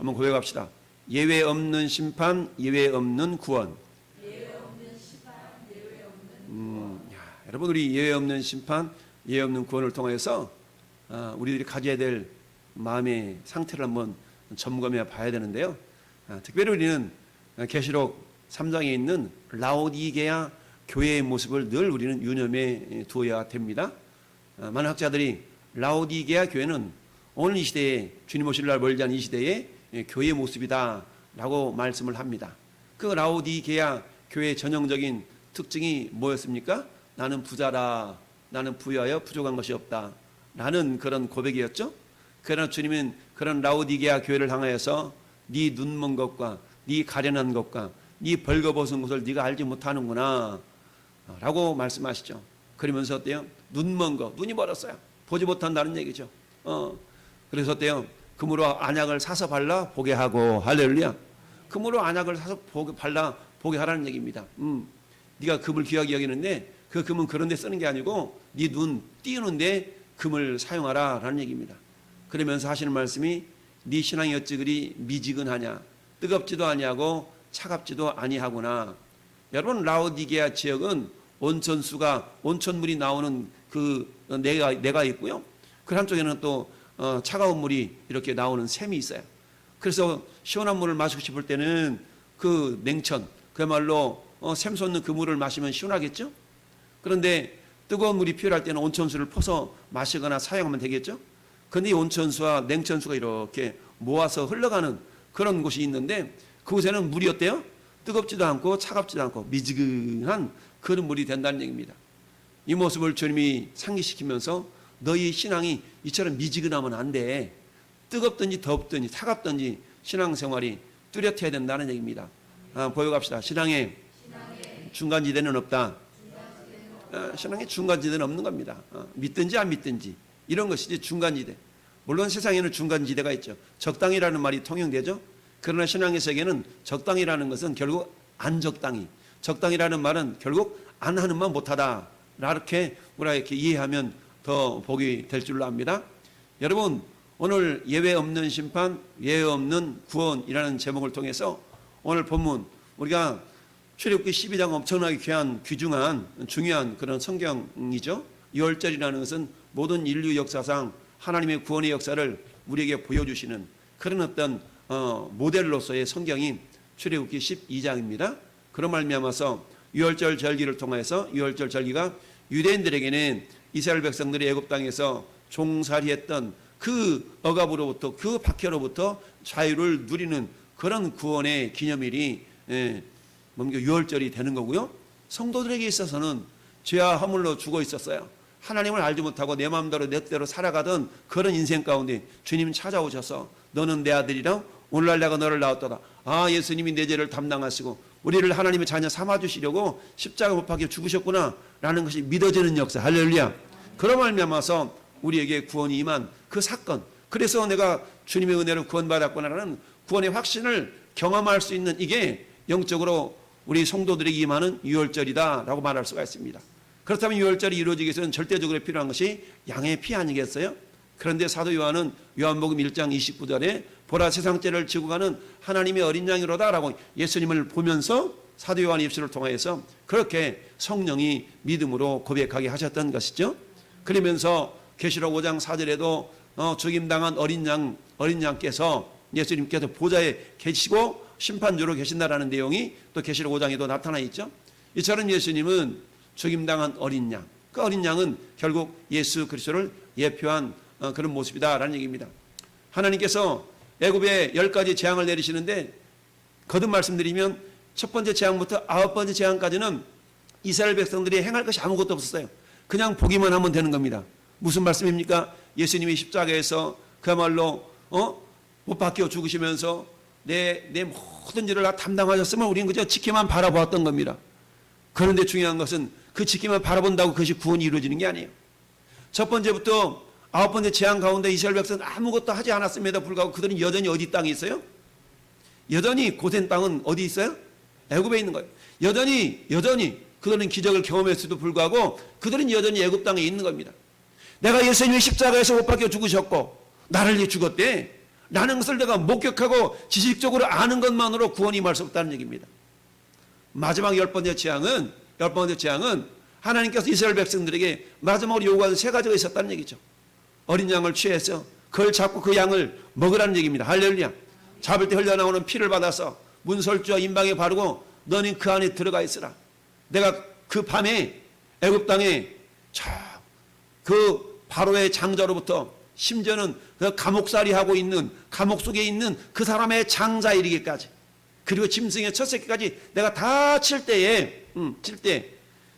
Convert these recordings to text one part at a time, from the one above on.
한번 고백합시다. 예외 없는 심판, 예외 없는 구원. 여러분, 우리 예외 없는 심판, 예외 없는 구원을 통해서 우리들이 가져야 될 마음의 상태를 한번 점검해 봐야 되는데요. 특별히 우리는 계시록 3장에 있는 라오디게아 교회의 모습을 늘 우리는 유념해 두어야 됩니다. 많은 학자들이 라오디게아 교회는 오늘 이 시대에 주님 오실 날 멀지 않은 이 시대에 교회의 모습이다 라고 말씀을 합니다. 그 라오디게아 교회의 전형적인 특징이 뭐였습니까? 나는 부자라, 나는 부유하여 부족한 것이 없다 라는 그런 고백이었죠. 그러나 주님은 그런 라오디게아 교회를 향하여서 네 눈먼 것과 네 가련한 것과 네 벌거벗은 것을 네가 알지 못하는구나 라고 말씀하시죠. 그러면서 어때요? 눈먼 것, 눈이 멀었어요. 보지 못한다는 얘기죠. 그래서 어때요? 금으로 안약을 사서 발라 보게 하고, 할렐루야. 금으로 안약을 사서 발라 보게 하라는 얘기입니다. 네가 금을 귀하게 여기는데 그 금은 그런 데 쓰는 게 아니고 네 눈 띄우는데 금을 사용하라 라는 얘기입니다. 그러면서 하시는 말씀이 네 신앙이 어찌 그리 미지근하냐, 뜨겁지도 아니하고 차갑지도 아니하구나. 여러분, 라오디게아 지역은 온천물이 나오는 그 내가 있고요. 그 한쪽에는 또 차가운 물이 이렇게 나오는 샘이 있어요. 그래서 시원한 물을 마시고 싶을 때는 그 냉천, 그야말로 샘 솟는 그 물을 마시면 시원하겠죠. 그런데 뜨거운 물이 필요할 때는 온천수를 퍼서 마시거나 사용하면 되겠죠. 그런데 이 온천수와 냉천수가 이렇게 모아서 흘러가는 그런 곳이 있는데 그곳에는 물이 어때요? 뜨겁지도 않고 차갑지도 않고 미지근한 그런 물이 된다는 얘기입니다. 이 모습을 주님이 상기시키면서 너희 신앙이 이처럼 미지근하면 안 돼. 뜨겁든지 덥든지 차갑든지 신앙생활이 뚜렷해야 된다는 얘기입니다. 보여갑시다. 신앙에 중간지대는 없다. 신앙에 중간지대는 없는 겁니다. 믿든지 안 믿든지 이런 것이지 중간지대. 물론 세상에는 중간지대가 있죠. 적당이라는 말이 통용되죠. 그러나 신앙의 세계는 적당이라는 것은 결국 안 적당히, 적당이라는 말은 결국 안 하는 만 못하다 이렇게 우리가 이렇게 이해하면 더 복이 될 줄로 압니다. 여러분, 오늘 예외 없는 심판, 예외 없는 구원이라는 제목을 통해서 오늘 본문 우리가 출애굽기 12장 엄청나게 귀중한 중요한 그런 성경이죠. 6월절이라는 것은 모든 인류 역사상 하나님의 구원의 역사를 우리에게 보여주시는 그런 어떤 모델로서의 성경인 출애굽기 12장입니다. 그런 말미암아서 유월절 절기를 통해서 유월절 절기가 유대인들에게는 이스라엘 백성들이 애굽 땅에서 종살이했던 그 억압으로부터 그 박해로부터 자유를 누리는 그런 구원의 기념일이 뭔가 유월절이 되는 거고요. 성도들에게 있어서는 죄와 허물로 죽어 있었어요. 하나님을 알지 못하고 내 마음대로 내 뜻대로 살아가던 그런 인생 가운데 주님 찾아오셔서 너는 내 아들이라 오늘날 내가 너를 낳았도다. 예수님이 내 죄를 담당하시고 우리를 하나님의 자녀 삼아주시려고 십자가 못 박혀 죽으셨구나 라는 것이 믿어지는 역사. 할렐루야. 그런 말미암아서 우리에게 구원이 임한 그 사건, 그래서 내가 주님의 은혜로 구원받았구나라는 구원의 확신을 경험할 수 있는 이게 영적으로 우리 성도들에게 임하는 유월절이다 라고 말할 수가 있습니다. 그렇다면 유월절이 이루어지기 위해서는 절대적으로 필요한 것이 양의 피 아니겠어요? 그런데 사도 요한은 요한복음 1장 29절에 보라 세상 죄를 지고 가는 하나님의 어린 양이로다 라고 예수님을 보면서 사도 요한의 입술을 통해서 그렇게 성령이 믿음으로 고백하게 하셨던 것이죠. 그러면서 계시록 5장 4절에도 죽임당한 어린 양께서 예수님께서 보좌에 계시고 심판주로 계신다라는 내용이 또 계시록 5장에도 나타나 있죠. 이처럼 예수님은 죽임당한 어린 양, 그 어린 양은 결국 예수 그리스도를 예표한 그런 모습이다라는 얘기입니다. 하나님께서 애굽에 10가지 재앙을 내리시는데 거듭 말씀드리면 첫 번째 재앙부터 9번째 재앙까지는 이스라엘 백성들이 행할 것이 아무것도 없었어요. 그냥 보기만 하면 되는 겁니다. 무슨 말씀입니까? 예수님이 십자가에서 그야말로 못 박혀 죽으시면서 내 모든 죄를 다 담당하셨으면 우리는 그저 지켜만 바라보았던 겁니다. 그런데 중요한 것은 그 지켜만 바라본다고 그것이 구원이 이루어지는 게 아니에요. 첫 번째부터 9번째 재앙 가운데 이스라엘 백성은 아무것도 하지 않았음에도 불구하고 그들은 여전히 어디 땅에 있어요? 여전히 고센 땅은 어디 있어요? 애굽에 있는 거예요. 여전히 그들은 기적을 경험했음에도 불구하고 그들은 여전히 애굽 땅에 있는 겁니다. 내가 예수님이 십자가에서 못 박혀 죽으셨고 나를 위해 죽었대. 라는 것을 내가 목격하고 지식적으로 아는 것만으로 구원이 임할 수 없다는 얘기입니다. 마지막 열 번째 재앙은 하나님께서 이스라엘 백성들에게 마지막으로 요구하는 세 가지가 있었다는 얘기죠. 어린 양을 취해서 그걸 잡고 그 양을 먹으라는 얘기입니다. 할렐루야. 잡을 때 흘러나오는 피를 받아서 문설주와 임방에 바르고 너는 그 안에 들어가 있으라. 내가 그 밤에 애굽 땅에 그 바로의 장자로부터 심지어는 그 감옥살이 하고 있는 감옥 속에 있는 그 사람의 장자 이르기까지 그리고 짐승의 첫 새끼까지 내가 다 칠 때에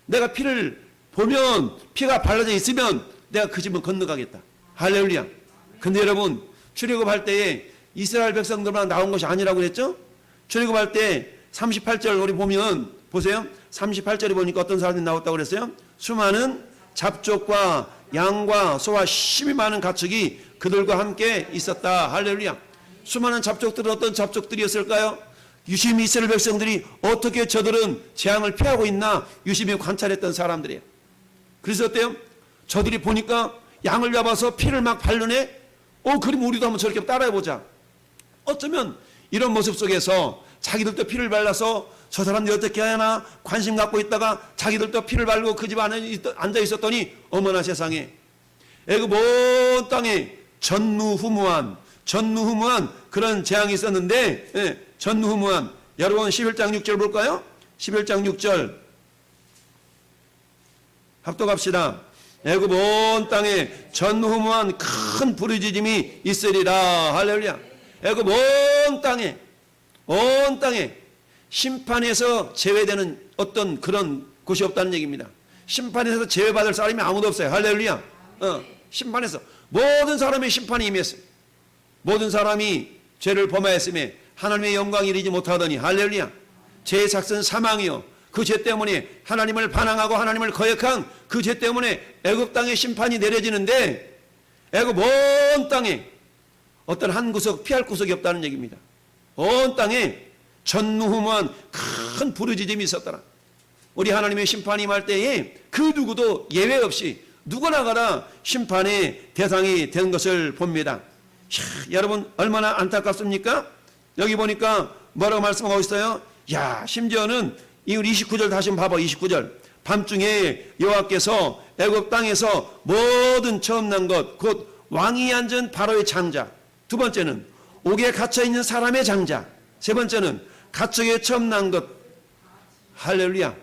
내가 피를 보면 피가 발라져 있으면 내가 그 집은 건너가겠다. 할렐루야. 근데 여러분 출애굽할 때에 이스라엘 백성들만 나온 것이 아니라고 그랬죠? 출애굽할 때 38절 우리 보면 보세요. 38절에 보니까 어떤 사람들이 나왔다고 그랬어요? 수많은 잡족과 양과 소와 심히 많은 가축이 그들과 함께 있었다. 할렐루야. 수많은 잡족들은 어떤 잡족들이었을까요? 유심히 이스라엘 백성들이 어떻게 저들은 재앙을 피하고 있나 유심히 관찰했던 사람들이에요. 그래서 어때요? 저들이 보니까 양을 잡아서 피를 막 바르네? 그럼 우리도 한번 저렇게 따라해보자. 어쩌면 이런 모습 속에서 자기들도 피를 발라서 저 사람들이 어떻게 하나 관심 갖고 있다가 자기들도 피를 바르고 그 집 안에 앉아 있었더니 어머나 세상에 애굽 온 땅에 전무후무한 그런 재앙이 있었는데 전무후무한 여러분 11장 6절 볼까요? 11장 6절 합독합시다. 애굽 온 땅에 전무후무한 큰 부르짖음이 있으리라. 할렐루야. 애굽 온 땅에 심판에서 제외되는 어떤 그런 곳이 없다는 얘기입니다. 심판에서 제외받을 사람이 아무도 없어요. 할렐루야. 심판에서 모든 사람의 심판이 임했어요. 모든 사람이 죄를 범하였음에 하나님의 영광이 이르지 못하더니 할렐루야. 죄의 삭은 사망이요 그 죄 때문에 하나님을 반항하고 하나님을 거역한 그 죄 때문에 애굽 땅에 심판이 내려지는데 애굽 온 땅에 어떤 한 구석 피할 구석이 없다는 얘기입니다. 온 땅에 전무후무한 큰 부르짖음이 있었더라. 우리 하나님의 심판이 임할 때에 그 누구도 예외 없이 누구나 가라 심판의 대상이 된 것을 봅니다. 여러분 얼마나 안타깝습니까? 여기 보니까 뭐라고 말씀하고 있어요? 심지어는 이 우리 29절 다시 한번 봐봐. 29절 밤중에 여호와께서 애굽 땅에서 모든 처음 난 것 곧 왕이 앉은 바로의 장자, 두 번째는 옥에 갇혀있는 사람의 장자, 세 번째는 가축에 처음 난 것. 할렐루야.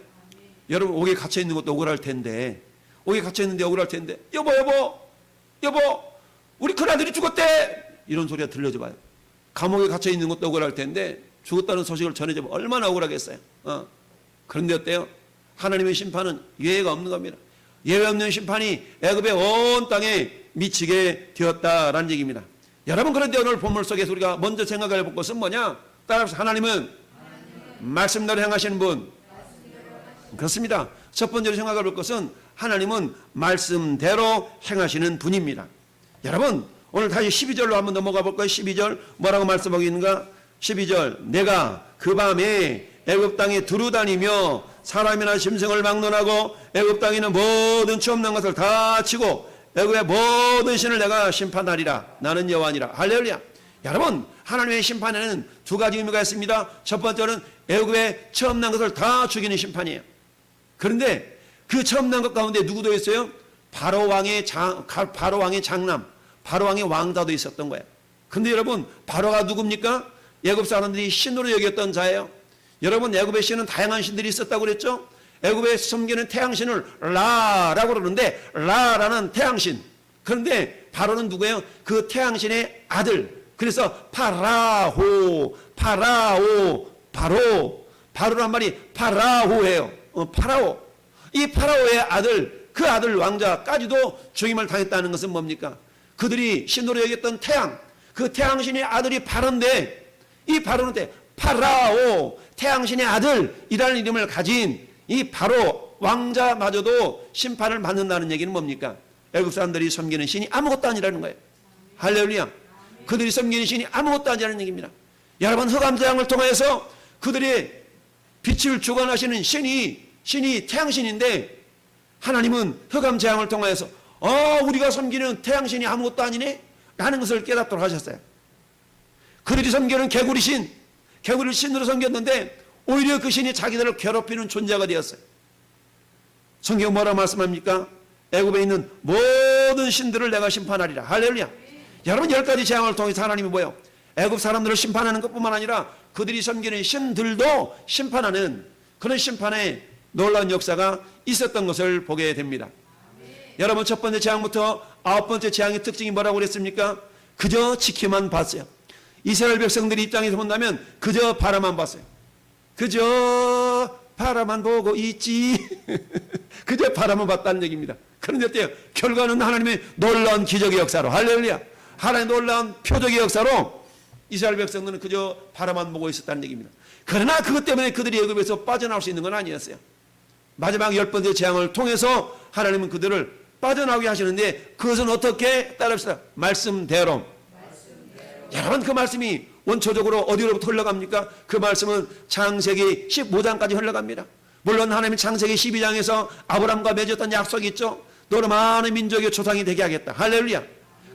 여러분 옥에 갇혀있는 것도 억울할 텐데 옥에 갇혀있는데 억울할 텐데 여보 우리 큰아들이 죽었대 이런 소리가 들려줘 봐요. 감옥에 갇혀있는 것도 억울할 텐데 죽었다는 소식을 전해주면 얼마나 억울하겠어요. 그런데 어때요? 하나님의 심판은 예외가 없는 겁니다. 예외 없는 심판이 애굽의 온 땅에 미치게 되었다라는 얘기입니다. 여러분 그런데 오늘 본문 속에서 우리가 먼저 생각해 볼 것은 뭐냐? 따라서 하나님은 말씀대로 행하시는 분. 그렇습니다. 첫 번째로 생각해 볼 것은 하나님은 말씀대로 행하시는 분입니다. 여러분 오늘 다시 12절로 한번 넘어가 볼까요? 12절 뭐라고 말씀하고 있는가? 12절 내가 그 밤에 애굽 땅에 두루다니며 사람이나 짐승을 막론하고 애굽 땅에 있는 모든 처음 난 것을 다 치고 애굽의 모든 신을 내가 심판하리라. 나는 여호와니라. 할렐루야. 여러분 하나님의 심판에는 두 가지 의미가 있습니다. 첫 번째는 애굽의 처음 난 것을 다 죽이는 심판이에요. 그런데 그 처음 난 것 가운데 누구도 있어요? 바로 왕의 장남, 바로 왕의 왕자도 있었던 거예요. 근데 여러분 바로가 누굽니까? 애굽 사람들이 신으로 여겼던 자예요. 여러분 애굽의 신은 다양한 신들이 있었다고 그랬죠? 애굽에 섬기는 태양신을 라라고 그러는데 라라는 태양신. 그런데 바로는 누구예요? 그 태양신의 아들. 그래서 바로란 말이 파라오예요. 파라오. 이 파라오의 아들, 그 아들 왕자까지도 죽임을 당했다는 것은 뭡니까? 그들이 신으로 여겼던 태양, 그 태양신의 아들이 바로인데 이 바로는 파라오, 태양신의 아들이라는 이름을 가진 이 바로 왕자마저도 심판을 받는다는 얘기는 뭡니까? 애굽 사람들이 섬기는 신이 아무것도 아니라는 거예요. 할렐루야. 그들이 섬기는 신이 아무것도 아니라는 얘기입니다. 여러분 흑암재앙을 통해서 그들의 빛을 주관하시는 신이 태양신인데 하나님은 흑암재앙을 통해서 우리가 섬기는 태양신이 아무것도 아니네? 라는 것을 깨닫도록 하셨어요. 그들이 섬기는 개구리 신으로 섬겼는데 오히려 그 신이 자기들을 괴롭히는 존재가 되었어요. 성경 뭐라 말씀합니까? 애굽에 있는 모든 신들을 내가 심판하리라. 할렐루야. 여러분, 10가지 재앙을 통해서 하나님이 뭐예요? 애굽 사람들을 심판하는 것뿐만 아니라 그들이 섬기는 신들도 심판하는 그런 심판의 놀라운 역사가 있었던 것을 보게 됩니다. 여러분, 첫 번째 재앙부터 9번째 재앙의 특징이 뭐라고 그랬습니까? 그저 지켜만 봤어요. 이스라엘 백성들이 입장에서 본다면 그저 바라만 봤어요. 그저 바라만 보고 있지. 그저 바라만 봤다는 얘기입니다. 그런데 어때요? 결과는 하나님의 놀라운 기적의 역사로, 할렐루야, 하나님의 놀라운 표적의 역사로 이스라엘 백성들은 그저 바라만 보고 있었다는 얘기입니다. 그러나 그것 때문에 그들이 애굽에서 빠져나올 수 있는 건 아니었어요. 마지막 10번째 재앙을 통해서 하나님은 그들을 빠져나오게 하시는데 그것은 어떻게 따릅시다. 말씀대로. 여러분, 그 말씀이 원초적으로 어디로부터 흘러갑니까? 그 말씀은 창세기 15장까지 흘러갑니다. 물론 하나님이 창세기 12장에서 아브라함과 맺었던 약속이 있죠. 너는 많은 민족의 조상이 되게 하겠다. 할렐루야.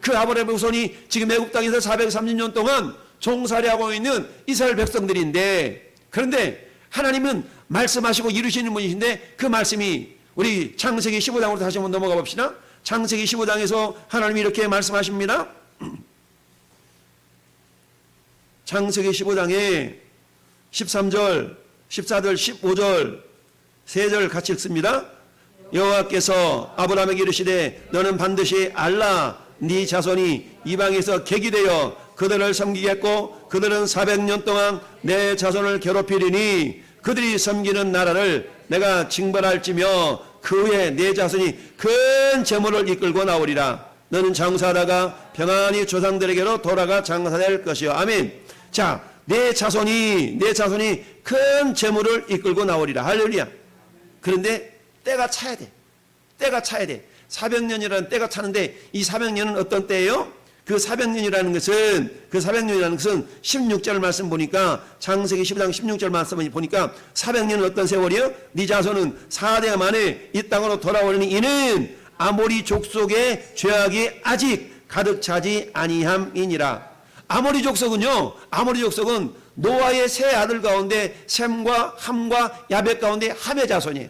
그 아브라함의 후손이 지금 애굽 땅에서 430년 동안 종살이하고 있는 이스라엘 백성들인데, 그런데 하나님은 말씀하시고 이루시는 분이신데 그 말씀이 우리 창세기 15장으로 다시 한번 넘어가 봅시다. 창세기 15장에서 하나님이 이렇게 말씀하십니다. 창세기 15장에 13절, 14절, 15절 3절 같이 읽습니다. 여호와께서 아브라함에게 이르시되 너는 반드시 알라 네 자손이 이방에서 객이 되어 그들을 섬기겠고 그들은 400년 동안 내 자손을 괴롭히리니 그들이 섬기는 나라를 내가 징벌할지며 그 후에 내 자손이 큰 재물을 이끌고 나오리라. 너는 장사하다가 평안히 조상들에게로 돌아가 장사될 것이요. 아멘. 자, 내 자손이 큰 재물을 이끌고 나오리라. 할렐루야. 그런데 때가 차야 돼. 때가 차야 돼. 400년이라는 때가 차는데 이 400년은 어떤 때예요? 그 400년이라는 것은 16절 말씀 보니까 창세기 10장 16절 말씀 보니까 400년은 어떤 세월이요? 네 자손은 4대 만에 이 땅으로 돌아오려니 이는 아모리 족속의 죄악이 아직 가득 차지 아니함이니라. 아모리 족속은 노아의 세 아들 가운데 셈과 함과 야벳 가운데 함의 자손이에요.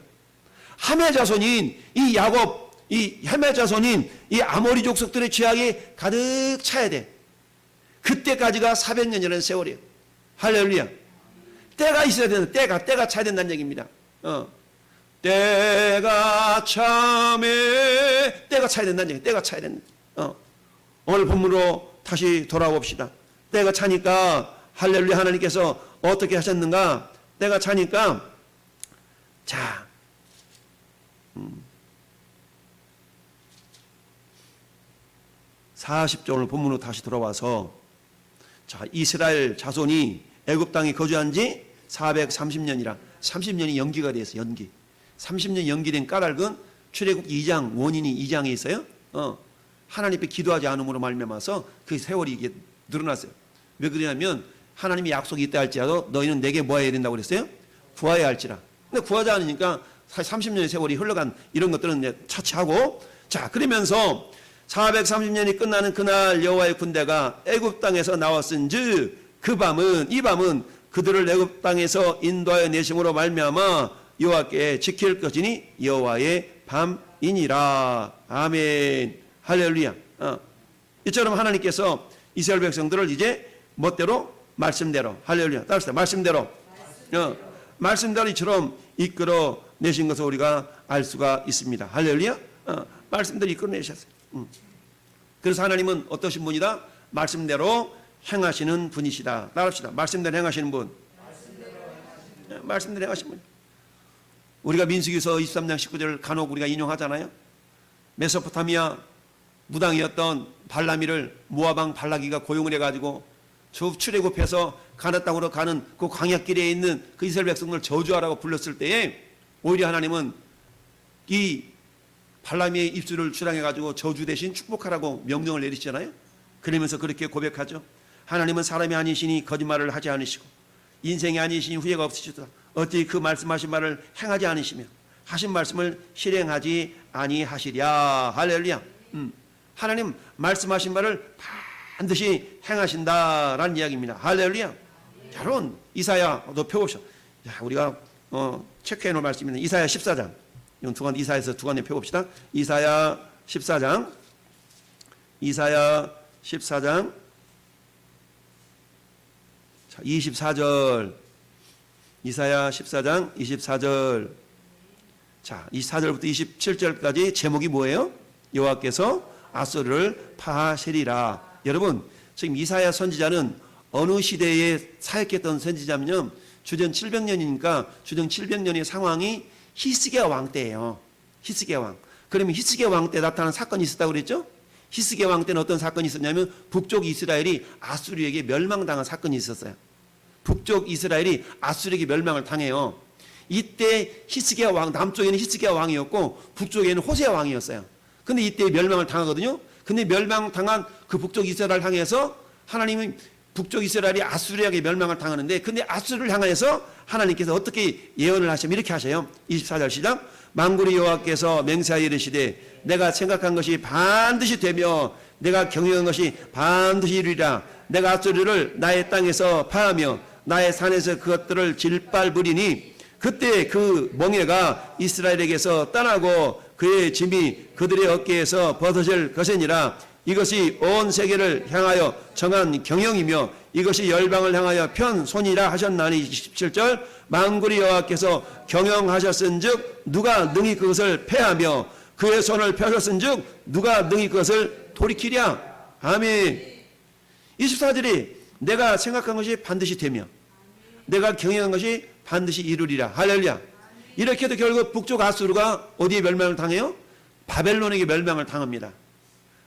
함의 자손인 이 야곱, 이 햄의 자손인 이 아모리 족속들의 죄악이 가득 차야 돼. 그때까지가 400년이라는 세월이에요. 할렐루야. 때가 있어야 되는, 때가 차야 된다는 얘기입니다. 때가 참에 때가 차야 된다는 얘기. 때가 차야 된다. 오늘 본문으로 다시 돌아봅시다. 때가 차니까 할렐루야, 하나님께서 어떻게 하셨는가? 때가 차니까 자, 40절 오늘 본문으로 다시 돌아와서 자, 이스라엘 자손이 애굽 땅에 거주한 지 430년이라 30년이 연기가 돼서 연기. 30년 연기된 까닭은 출애굽 2장 원인이 2장에 있어요. 하나님 앞에 기도하지 않음으로 말미암아서 그 세월이 이게 늘어났어요. 왜 그러냐면 하나님이 약속이 있다 할지라도 너희는 내게 뭐 해야 된다고 그랬어요? 구하여야 할지라. 근데 구하지 않으니까 30년의 세월이 흘러간 이런 것들은 이제 차치하고, 자, 그러면서 430년이 끝나는 그날 여호와의 군대가 애굽 땅에서 나왔은즉 이 밤은 그들을 애굽 땅에서 인도하여 내심으로 말미암아 여호와께 지킬 것이니 여호와의 밤이니라. 아멘. 할렐루야. 이처럼 하나님께서 이스라엘 백성들을 이제 멋대로 말씀대로, 할렐루야, 따라서 말씀대로 이처럼 이끌어 내신 것을 우리가 알 수가 있습니다. 할렐루야. 말씀대로 이끌어 내셨어요. 그래서 하나님은 어떠신 분이다? 말씀대로 행하시는 분이시다. 따라합시다. 말씀대로 행하시는 분. 말씀대로 행하시는 분. 우리가 민수기서 23장 19절 간혹 우리가 인용하잖아요. 메소포타미아 무당이었던 발라미를 모압왕 발라기가 고용을 해가지고 저 출애굽해서 가나안 땅으로 가는 그 광야길에 있는 그 이스라엘 백성을 저주하라고 불렀을 때에 오히려 하나님은 이 발라미의 입술을 주랑해가지고 저주 대신 축복하라고 명령을 내리시잖아요. 그러면서 그렇게 고백하죠. 하나님은 사람이 아니시니 거짓말을 하지 않으시고 인생이 아니시니 후회가 없으시다. 어찌 그 말씀하신 말을 행하지 않으시며 하신 말씀을 실행하지 아니하시랴. 할렐루야. 하나님 말씀하신 말을 반드시 행하신다라는 이야기입니다. 할렐루야. 자, 여러분 이사야도 펴봅시다. 자, 우리가 체크해 놓을 말씀입니다. 이사야 14장. 이건 이사야에서 두 관에 펴봅시다. 이사야 14장. 이사야 14장. 자, 24절. 이사야 14장 24절. 자, 24절부터 27절까지 제목이 뭐예요? 여호와께서 아수르를 파하시리라. 여러분, 지금 이사야 선지자는 어느 시대에 사역했던 선지자면요, 주전 700년이니까 주전 700년의 상황이 히스기야 왕 때예요. 히스기야 왕. 그러면 히스기야 왕 때 나타난 사건이 있었다고 그랬죠? 히스기야 왕 때는 어떤 사건이 있었냐면 북쪽 이스라엘이 아수르에게 멸망당한 사건이 있었어요. 북쪽 이스라엘이 아수르에게 멸망을 당해요. 이때 히스기야 왕, 남쪽에는 히스기야 왕이었고 북쪽에는 호세아 왕이었어요. 근데 이때 멸망을 당하거든요. 근데 멸망당한 그 북쪽 이스라엘 향해서 하나님은 북쪽 이스라엘이 아수르에게 멸망을 당하는데, 근데 아수르를 향해서 하나님께서 어떻게 예언을 하시면 이렇게 하셔요. 24절 시작. 만군의 여호와께서 맹세하여 이르시되 내가 생각한 것이 반드시 되며 내가 경영한 것이 반드시 이루리라. 내가 아수르를 나의 땅에서 파하며 나의 산에서 그것들을 질발부리니 그때 그 멍에가 이스라엘에게서 떠나고 그의 짐이 그들의 어깨에서 벗어질 것이니라. 이것이 온 세계를 향하여 정한 경영이며 이것이 열방을 향하여 편손이라 하셨나니. 27절. 만군의 여호와께서 경영하셨은즉 누가 능히 그것을 패하며 그의 손을 펴셨은즉 누가 능히 그것을 돌이키랴. 아멘. 24절이 내가 생각한 것이 반드시 되며 내가 경영한 것이 반드시 이루리라. 할렐루야. 이렇게 해도 결국 북쪽 아수르가 어디에 멸망을 당해요? 바벨론에게 멸망을 당합니다.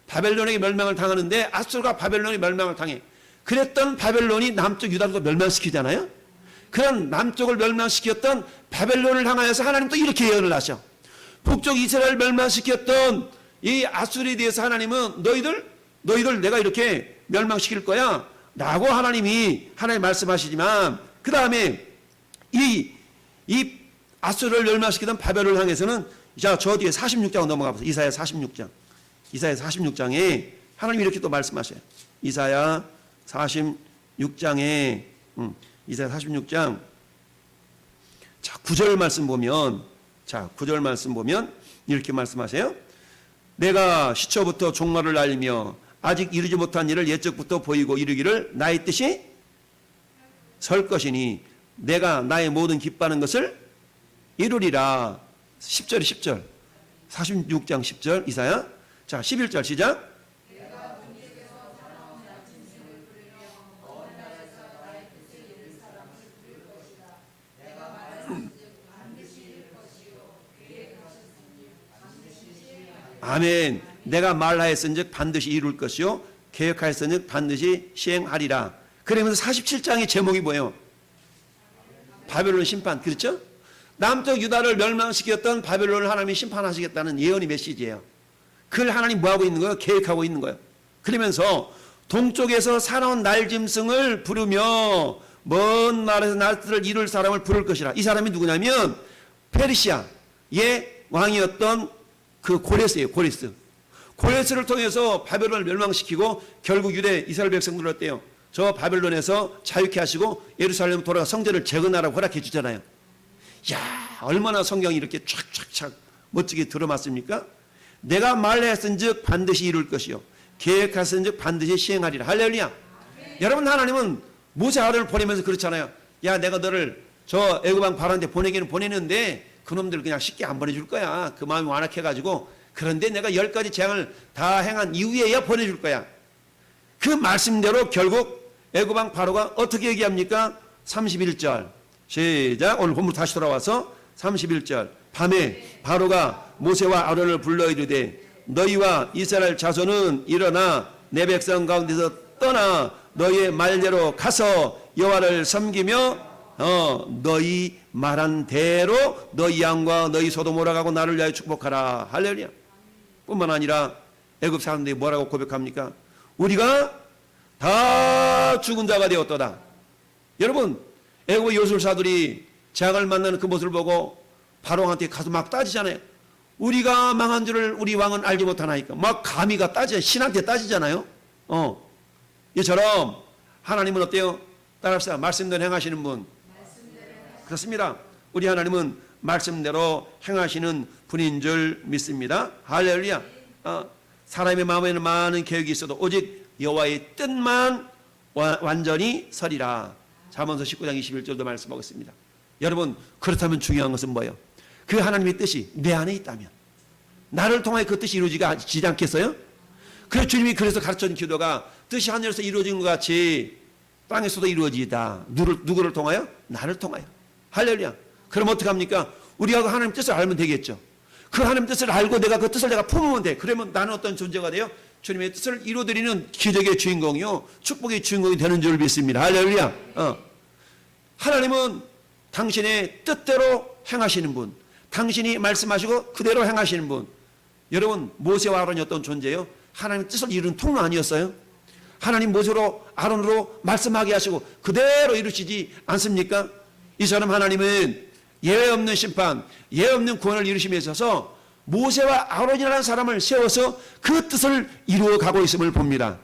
바벨론에게 멸망을 당하는데 아수르가 바벨론에 멸망을 당해. 그랬던 바벨론이 남쪽 유다도 멸망시키잖아요. 그런 남쪽을 멸망시켰던 바벨론을 향하여서 하나님 또 이렇게 예언을 하셔. 북쪽 이스라엘 멸망시켰던 이 아수르에 대해서 하나님은 너희들 내가 이렇게 멸망시킬 거야 라고 하나님 말씀하시지만, 그 다음에 이 아수르를 멸망시키던 바벨론을 향해서는, 자, 저 뒤에 46장 넘어가 보세요. 이사야 46장. 이사야 46장에 하나님이 이렇게 또 말씀하셔요. 이사야 46장에 이사야 46장 자, 9절 말씀 보면 이렇게 말씀하세요. 내가 시초부터 종말을 알리며 아직 이루지 못한 일을 옛적부터 보이고 이루기를 나의 뜻이 설 것이니 내가 나의 모든 기뻐하는 것을 이루리라. 10절 46장 10절 이사야. 자, 11절 시작. 아멘. 내가 말하였은즉 반드시 이룰 것이요 계획하였은즉 반드시 시행하리라. 그러면서 47장의 제목이 뭐예요? 바벨론 심판. 그렇죠? 남쪽 유다를 멸망시켰던 바벨론을 하나님이 심판하시겠다는 예언의 메시지예요. 그걸 하나님 뭐하고 있는 거예요? 계획하고 있는 거예요. 그러면서 동쪽에서 살아온 날짐승을 부르며 먼 나라에서 날들을 이룰 사람을 부를 것이라. 이 사람이 누구냐면 페르시아의 왕이었던 그 고레스예요. 고레스를 통해서 바벨론을 멸망시키고 결국 유대 이스라엘 백성들을 어때요? 저 바벨론에서 자유케 하시고 예루살렘 돌아가 성전을 재건하라고 허락해 주잖아요. 야, 얼마나 성경이 이렇게 촥촥촥 멋지게 들어맞습니까? 내가 말했은즉 반드시 이룰 것이요 계획했은즉 반드시 시행하리라. 할렐루야. 여러분, 하나님은 모세 아론을 보내면서 그렇잖아요. 야, 내가 너를 저 애굽 왕 바로한테 보내기는 보내는데 그놈들 그냥 쉽게 안 보내줄 거야. 그 마음이 완악해가지고. 그런데 내가 10가지 재앙을 다 행한 이후에야 보내줄 거야. 그 말씀대로 결국 애굽 왕 바로가 어떻게 얘기합니까? 31절 시작. 오늘 본문 다시 돌아와서 31절. 밤에 바로가 모세와 아론을 불러 이르되 너희와 이스라엘 자손은 일어나 내 백성 가운데서 떠나 너희의 말대로 가서 여호와를 섬기며 너희 말한 대로 너희 양과 너희 소도 몰아가고 나를 위하여 축복하라. 할렐루야. 뿐만 아니라 애굽 사람들이 뭐라고 고백합니까? 우리가 다 죽은 자가 되었도다. 여러분, 애굽의 요술사들이 재앙을 만나는 그 모습을 보고 바로한테 가서 막 따지잖아요. 우리가 망한 줄을 우리 왕은 알지 못하나이까. 막 감히가 따져 신한테 따지잖아요. 이처럼 하나님은 어때요? 따라합시다. 말씀대로 행하시는 분. 그렇습니다. 우리 하나님은 말씀대로 행하시는 분인 줄 믿습니다. 할렐루야. 사람의 마음에는 많은 계획이 있어도 오직 여호와의 뜻만 완전히 서리라. 잠언서 19장 21절도 말씀하고 있습니다. 여러분, 그렇다면 중요한 것은 뭐예요? 그 하나님의 뜻이 내 안에 있다면 나를 통하여 그 뜻이 이루어지지 않겠어요? 그래서 주님이 그래서 가르쳐준 기도가 뜻이 하늘에서 이루어진 것 같이 땅에서도 이루어지다. 누구를 통하여? 나를 통하여. 할렐루야. 그럼 어떡합니까? 우리가 그 하나님 뜻을 알면 되겠죠. 그 하나님 뜻을 알고 내가 그 뜻을 내가 품으면 돼. 그러면 나는 어떤 존재가 돼요? 주님의 뜻을 이루어드리는 기적의 주인공이요, 축복의 주인공이 되는 줄 믿습니다. 할렐루야. 하나님은 당신의 뜻대로 행하시는 분, 당신이 말씀하시고 그대로 행하시는 분. 여러분, 모세와 아론이 어떤 존재예요? 하나님의 뜻을 이루는 통로 아니었어요? 하나님 모세로 아론으로 말씀하게 하시고 그대로 이루시지 않습니까? 이처럼 하나님은 예외 없는 심판, 예외 없는 구원을 이루심에 있어서 모세와 아론이라는 사람을 세워서 그 뜻을 이루어 가고 있음을 봅니다.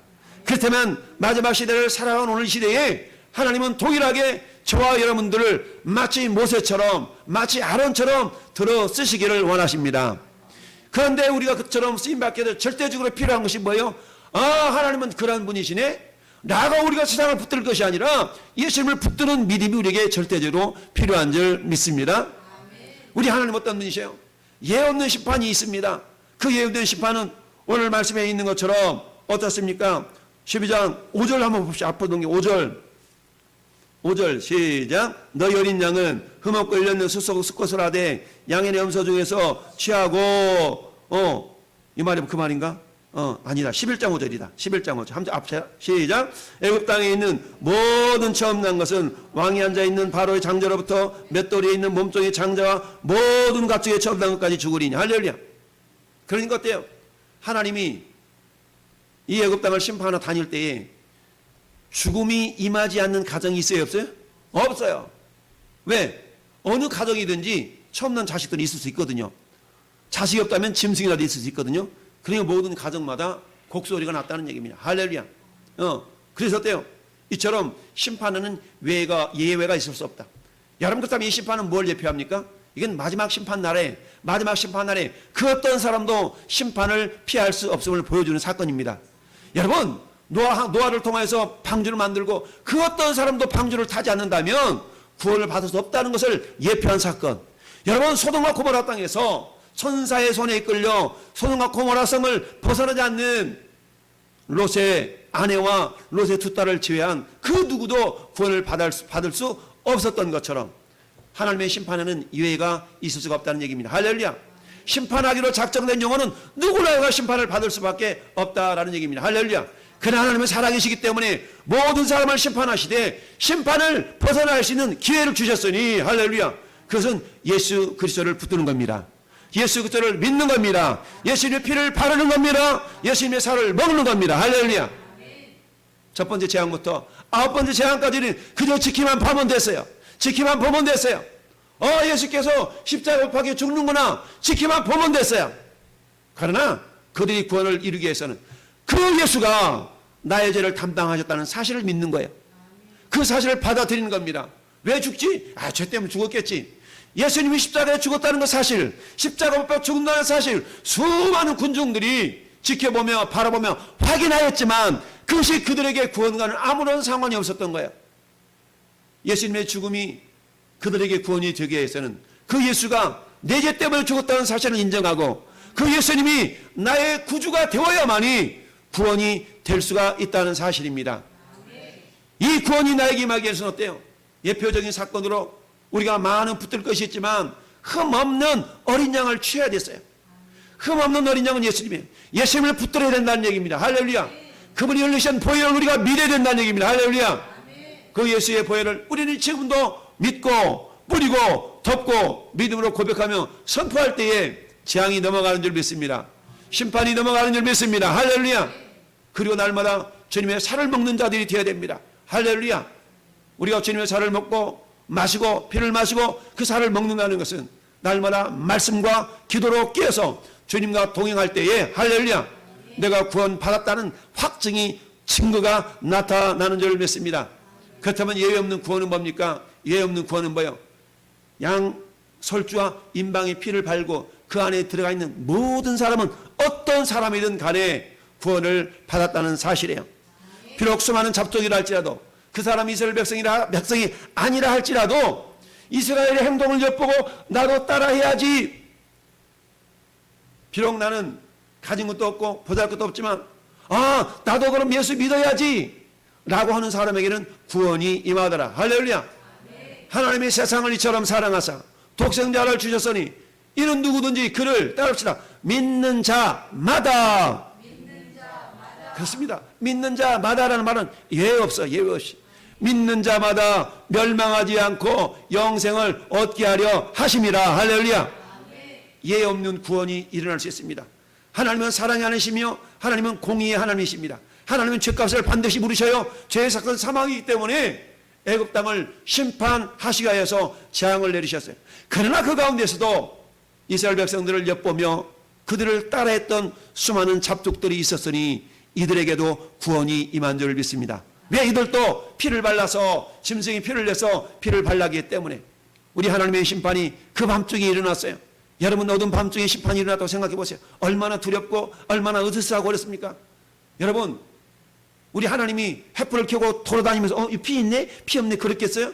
그렇다면 마지막 시대를 살아가는 오늘 시대에 하나님은 동일하게 저와 여러분들을 마치 모세처럼, 마치 아론처럼 들어 쓰시기를 원하십니다. 그런데 우리가 그처럼 쓰임받게 될 절대적으로 필요한 것이 뭐예요? 하나님은 그러한 분이시네? 나가 우리가 세상을 붙들 것이 아니라 예수님을 붙드는 믿음이 우리에게 절대적으로 필요한 줄 믿습니다. 우리 하나님 어떤 분이세요? 예 없는 심판이 있습니다. 그 예 없는 심판은 오늘 말씀에 있는 것처럼 어떻습니까? 12장 5절 한번 봅시다. 앞으로 넘겨 5절 시작. 너희 어린 양은 흠없고 일렸는 숫것을 하되 양의 염소 중에서 취하고 이 말이 그 말인가? 아니다. 11장 5절이다. 11장 5절. 함께 앞에 시작. 애굽 땅에 있는 모든 처음 난 것은 왕이 앉아 있는 바로의 장자로부터 맷돌이에 있는 몸종의 장자와 모든 가축의 처음 난 것까지 죽으리니. 할렐루야. 그러니까 어때요? 하나님이 이 애굽 땅을 심판하러 다닐 때에 죽음이 임하지 않는 가정이 있어요, 없어요? 없어요. 왜? 어느 가정이든지 처음 난 자식들이 있을 수 있거든요. 자식이 없다면 짐승이라도 있을 수 있거든요. 그러니까 모든 가정마다 곡소리가 났다는 얘기입니다. 할렐루야. 그래서 어때요? 이처럼 심판에는 예외가 있을 수 없다. 여러분, 그렇다면 이 심판은 뭘 예표합니까? 이건 마지막 심판 날에 그 어떤 사람도 심판을 피할 수 없음을 보여주는 사건입니다. 여러분, 노아를 통해서 방주를 만들고 그 어떤 사람도 방주를 타지 않는다면 구원을 받을 수 없다는 것을 예표한 사건. 여러분, 소돔과 고모라 땅에서 천사의 손에 이끌려 소돔과 고모라 성을 벗어나지 않는 롯의 아내와 롯의 두 딸을 제외한 그 누구도 구원을 받을 수 없었던 것처럼 하나님의 심판에는 예외가 있을 수가 없다는 얘기입니다. 할렐루야. 심판하기로 작정된 영혼은 누구나 심판을 받을 수밖에 없다라는 얘기입니다. 할렐루야. 그러나 하나님은 살아계시기 때문에 모든 사람을 심판하시되 심판을 벗어날 수 있는 기회를 주셨으니 할렐루야. 그것은 예수 그리스도를 붙드는 겁니다. 예수 그리스도를 믿는 겁니다. 예수님의 피를 바르는 겁니다. 예수님의 살을 먹는 겁니다. 할렐루야. 첫 번째 재앙부터 아홉 번째 재앙까지는 그저 지키만 보면 됐어요. 지키만 보면 됐어요. 예수께서 십자가 못 박혀 죽는구나. 지키만 보면 됐어요. 그러나 그들이 구원을 이루기 위해서는 그 예수가 나의 죄를 담당하셨다는 사실을 믿는 거예요. 그 사실을 받아들이는 겁니다. 왜 죽지? 죄 때문에 죽었겠지. 예수님이 십자가에 죽었다는 그 사실, 십자가 못 박혀 죽는다는 사실, 수많은 군중들이 지켜보며 바라보며 확인하였지만 그것이 그들에게 구원과는 아무런 상관이 없었던 거예요. 예수님의 죽음이 그들에게 구원이 되기 위해서는 그 예수가 내 죄 때문에 죽었다는 사실을 인정하고 그 예수님이 나의 구주가 되어야만이 구원이 될 수가 있다는 사실입니다. 이 구원이 나에게 임하기 위해서는 어때요? 예표적인 사건으로 우리가 많은 붙들 것이 있지만 흠없는 어린 양을 취해야 됐어요. 흠없는 어린 양은 예수님이에요. 예수님을 붙들어야 된다는 얘기입니다. 할렐루야. 그분이 흘리신 보혈을 우리가 믿어야 된다는 얘기입니다. 할렐루야. 그 예수의 보혈을 우리는 지금도 믿고 뿌리고 덮고 믿음으로 고백하며 선포할 때에 재앙이 넘어가는 줄 믿습니다. 심판이 넘어가는 줄 믿습니다. 할렐루야. 그리고 날마다 주님의 살을 먹는 자들이 되어야 됩니다. 할렐루야. 우리가 주님의 살을 먹고 마시고 피를 마시고 그 살을 먹는다는 것은 날마다 말씀과 기도로 깨어서 주님과 동행할 때에 할렐루야. 내가 구원 받았다는 확증이 증거가 나타나는 줄 믿습니다. 그렇다면 예외 없는 구원은 뭡니까? 예외 없는 구원은 뭐예요? 양 설주와 인방의 피를 발고 그 안에 들어가 있는 모든 사람은 어떤 사람이든 간에 구원을 받았다는 사실이에요. 비록 수많은 잡종이라 할지라도 그 사람이 이스라엘 백성이 아니라 할지라도 이스라엘의 행동을 엿보고 나도 따라해야지. 비록 나는 가진 것도 없고 보잘것도 없지만 나도 그럼 예수 믿어야지 라고 하는 사람에게는 구원이 임하더라. 할렐루야. 하나님이 세상을 이처럼 사랑하사 독생자를 주셨으니 이는 누구든지 그를 따릅시다. 믿는 자마다. 그렇습니다. 믿는 자마다라는 말은 예외 없어. 예외 없이 믿는 자마다 멸망하지 않고 영생을 얻게 하려 하심이라. 할렐루야. 예외 없는 구원이 일어날 수 있습니다. 하나님은 사랑의 하나님이시며 하나님은 공의의 하나님이십니다. 하나님은 죄값을 반드시 물으셔요. 죄의 사건 사망이기 때문에 애굽 땅을 심판하시기 위해서 재앙을 내리셨어요. 그러나 그 가운데서도 이스라엘 백성들을 엿보며 그들을 따라했던 수많은 잡족들이 있었으니 이들에게도 구원이 임한 줄 믿습니다. 왜? 이들도 피를 발라서 짐승이 피를 내서 피를 발라기 때문에 우리 하나님의 심판이 그 밤중에 일어났어요. 여러분 어두운 밤중에 심판이 일어났다고 생각해 보세요. 얼마나 두렵고 얼마나 으스스하고 그랬습니까? 여러분 우리 하나님이 횃불을 켜고 돌아다니면서 피 있네? 피 없네? 그랬겠어요?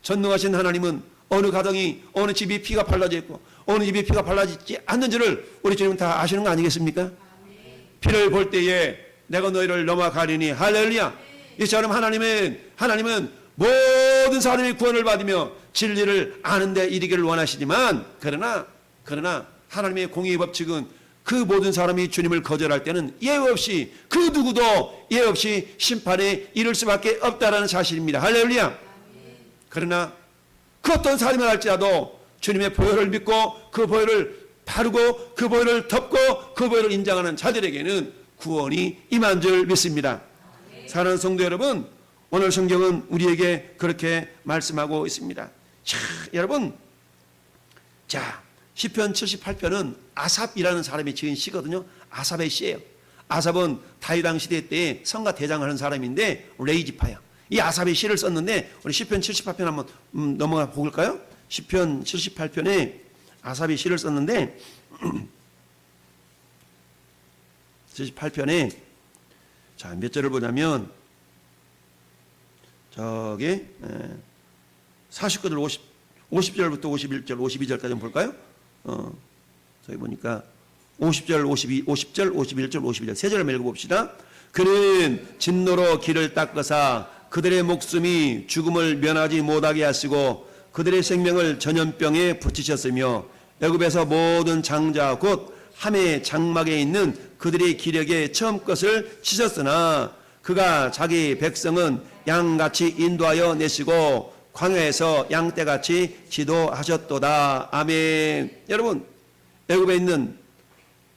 전능하신 하나님은 어느 가정이 어느 집이 피가 발라져 있고 어느 집이 피가 발라지지 않는지를 우리 주님은 다 아시는 거 아니겠습니까? 피를 볼 때에 내가 너희를 넘어가리니. 할렐루야. 이처럼 하나님은 모든 사람이 구원을 받으며 진리를 아는 데 이르기를 원하시지만 그러나 하나님의 공의의 법칙은 그 모든 사람이 주님을 거절할 때는 예외 없이 그 누구도 예외 없이 심판에 이를 수밖에 없다라는 사실입니다. 할렐루야. 그러나 그 어떤 사람이 할지라도 주님의 보혈을 믿고 그 보혈을 바르고 그 보혈을 덮고 그 보혈을 인정하는 자들에게는 구원이 임한 줄 믿습니다. 사랑하는 성도 여러분, 오늘 성경은 우리에게 그렇게 말씀하고 있습니다. 자, 여러분, 시편 78편은 아삽이라는 사람이 지은 시거든요. 아삽의 시예요. 아삽은 다윗 왕 시대 때 성가 대장을 하는 사람인데 레이지파야. 이 아삽의 시를 썼는데 우리 시편 78편 한번 넘어가 볼까요? 시편 78편에 아삽이 시를 썼는데 78편에 몇 절을 보자면 저기 49절 50절부터 51절 52절까지 한번 볼까요? 저기 보니까 50절 50절 51절 52절 세 절을 읽어봅시다. 그는 진노로 길을 닦으사 그들의 목숨이 죽음을 면하지 못하게 하시고 그들의 생명을 전염병에 붙이셨으며 애굽에서 모든 장자 곧 함의 장막에 있는 그들의 기력에 처음 것을 치셨으나 그가 자기 백성은 양같이 인도하여 내시고 광야에서 양떼같이 지도하셨도다. 아멘. 여러분 애굽에 있는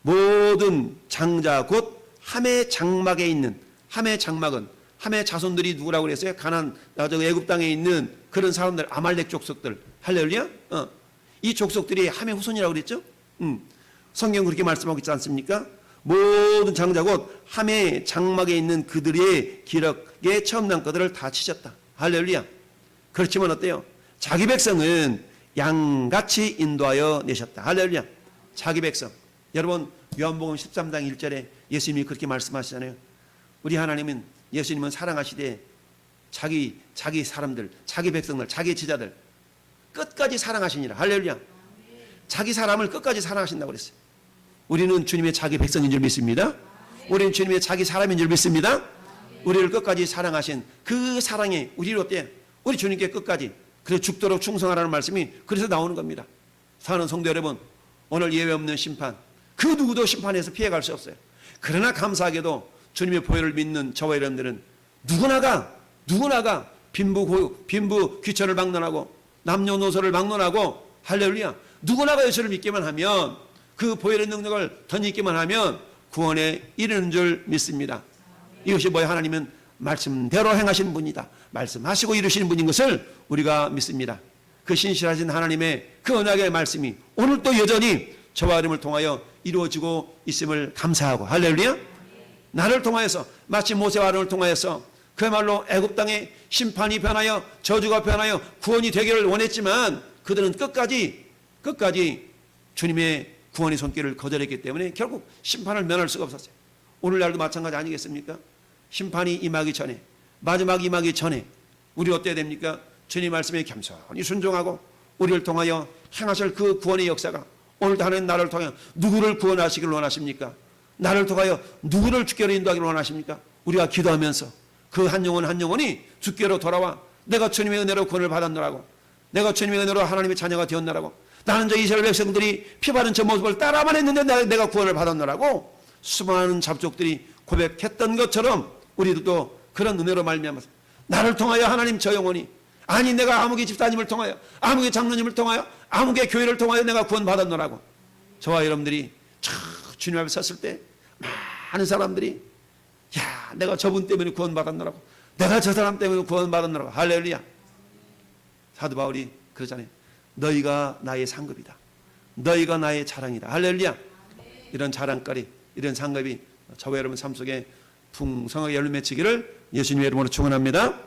모든 장자 곧 함의 장막에 있는 함의 장막은 함의 자손들이 누구라고 그랬어요? 애굽 땅에 있는 그런 사람들 아말렉 족속들. 할렐루야. 이 족속들이 함의 후손이라고 그랬죠? 성경 그렇게 말씀하고 있지 않습니까? 모든 장자 곧 함의 장막에 있는 그들의 기력에 처음 난 것들을 다 치셨다. 할렐루야. 그렇지만 어때요? 자기 백성은 양같이 인도하여 내셨다. 할렐루야. 자기 백성. 여러분 요한복음 13장 1절에 예수님이 그렇게 말씀하시잖아요. 우리 하나님은 예수님은 사랑하시되 자기 사람들, 자기 백성들, 자기 제자들 끝까지 사랑하시니라. 할렐루야. 자기 사람을 끝까지 사랑하신다고 그랬어요. 우리는 주님의 자기 백성인 줄 믿습니다. 우리는 주님의 자기 사람인 줄 믿습니다. 우리를 끝까지 사랑하신 그 사랑이 우리를 어때요? 우리 주님께 끝까지 그래서 죽도록 충성하라는 말씀이 그래서 나오는 겁니다. 사랑하는 성도 여러분, 오늘 예외 없는 심판, 그 누구도 심판에서 피해갈 수 없어요. 그러나 감사하게도 주님의 보혈을 믿는 저와 여러분들은 누구나가 빈부 귀천을 막론하고 남녀노소를 막론하고 할렐루야. 누구나가 예수를 믿기만 하면 그 보혈의 능력을 덧입기만 하면 구원에 이르는 줄 믿습니다. 이것이 뭐야? 하나님은 말씀대로 행하시는 분이다. 말씀하시고 이루시는 분인 것을 우리가 믿습니다. 그 신실하신 하나님의 그 언약의 말씀이 오늘도 여전히 저와 여러분을 통하여 이루어지고 있음을 감사하고 할렐루야. 나를 통하여서 마치 모세와 아론을 통하여서 그야말로 애굽 땅에 심판이 변하여 저주가 변하여 구원이 되기를 원했지만 그들은 끝까지 주님의 구원의 손길을 거절했기 때문에 결국 심판을 면할 수가 없었어요. 오늘날도 마찬가지 아니겠습니까? 심판이 임하기 전에, 마지막 임하기 전에 우리 어때야 됩니까? 주님 말씀에 겸손히 순종하고 우리를 통하여 행하실 그 구원의 역사가 오늘도 하나님 나를 통하여 누구를 구원하시기를 원하십니까? 나를 통하여 누구를 주께로 인도하기를 원하십니까? 우리가 기도하면서 그 한 영혼 한 영혼이 주께로 돌아와 내가 주님의 은혜로 구원을 받았노라고, 내가 주님의 은혜로 하나님의 자녀가 되었노라고, 나는 저 이스라엘 백성들이 피바른 저 모습을 따라만 했는데 내가 구원을 받았노라고 수많은 잡족들이 고백했던 것처럼 우리도 그런 은혜로 말미암아서 나를 통하여 하나님 저 영혼이, 아니 내가 아무개 집사님을 통하여, 아무개 장로님을 통하여, 아무개 교회를 통하여 내가 구원받았노라고 저와 여러분들이 주님 앞에 섰을 때 많은 사람들이 야 내가 저분 때문에 구원받았노라고, 내가 저 사람 때문에 구원받았노라고, 할렐루야. 사도 바울이 그러잖아요. 너희가 나의 상급이다, 너희가 나의 자랑이다, 할렐루야. 이런 자랑거리, 이런 상급이 저와 여러분 삶 속에 풍성하게 열매맺히기를 예수님의 이름으로 축원합니다.